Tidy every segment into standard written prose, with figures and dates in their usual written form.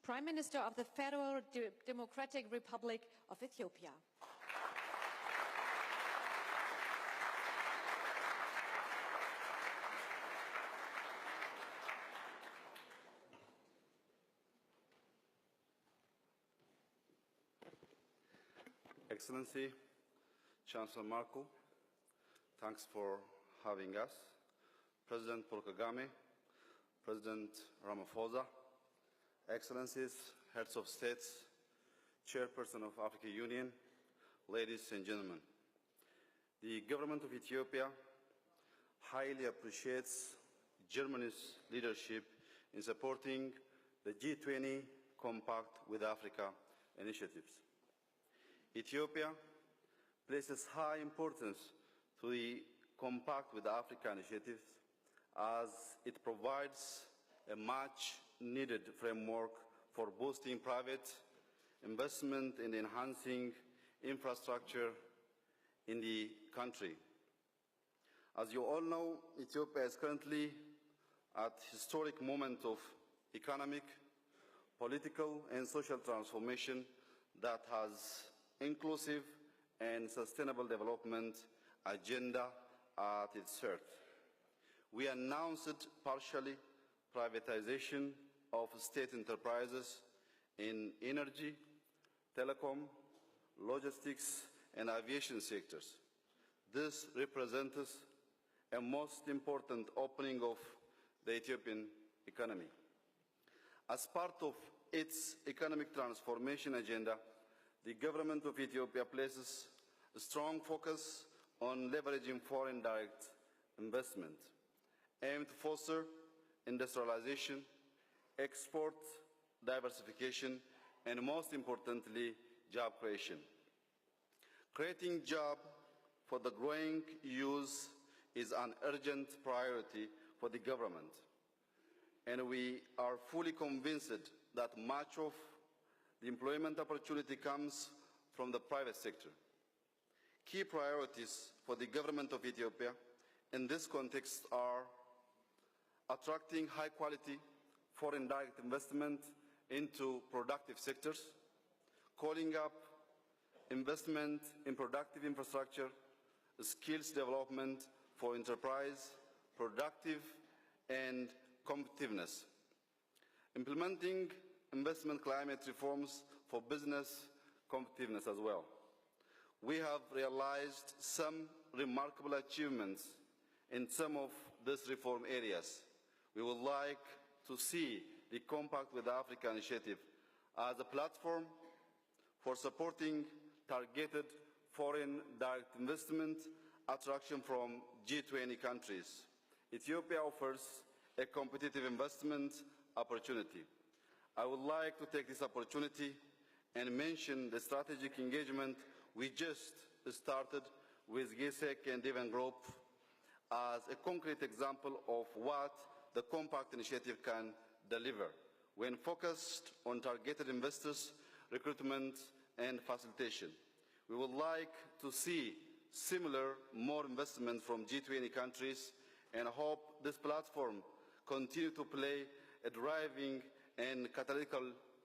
Prime Minister of the Federal Democratic Republic of Ethiopia. Excellency, Chancellor Merkel, thanks for having us. President Paul Kagame, President Ramaphosa, Excellencies, Heads of States, Chairperson of African Union, ladies and gentlemen. The government of Ethiopia highly appreciates Germany's leadership in supporting the G20 Compact with Africa initiatives. Ethiopia places high importance to the Compact with Africa initiative as it provides a much-needed framework for boosting private investment and enhancing infrastructure in the country. As you all know, Ethiopia is currently at a historic moment of economic, political and social transformation that has inclusive and sustainable development agenda at its heart. We announced partially privatization of state enterprises in energy, telecom, logistics and aviation sectors. This represents a most important opening of the Ethiopian economy. As part of its economic transformation agenda, the government of Ethiopia places a strong focus on leveraging foreign direct investment, aimed to foster industrialization, export diversification, and most importantly, job creation. Creating jobs for the growing youth is an urgent priority for the government, and we are fully convinced that much of the employment opportunity comes from the private sector. Key priorities for the government of Ethiopia in this context are attracting high-quality foreign direct investment into productive sectors, calling up investment in productive infrastructure, skills development for enterprise, productive and competitiveness, implementing investment climate reforms for business competitiveness as well. We have realized some remarkable achievements in some of these reform areas. We would like to see the Compact with Africa initiative as a platform for supporting targeted foreign direct investment attraction from G20 countries. Ethiopia offers a competitive investment opportunity. I would like to take this opportunity and mention the strategic engagement we just started with GISEC and Devon Group as a concrete example of what the Compact initiative can deliver when focused on targeted investors, recruitment and facilitation. We would like to see similar more investment from G20 countries and hope this platform continue to play a driving and catalytic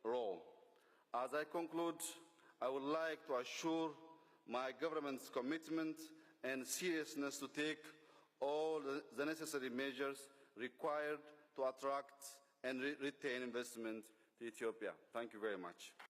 role. As I conclude, I would like to assure my government's commitment and seriousness to take all the necessary measures required to attract and retain investment to Ethiopia. Thank you very much.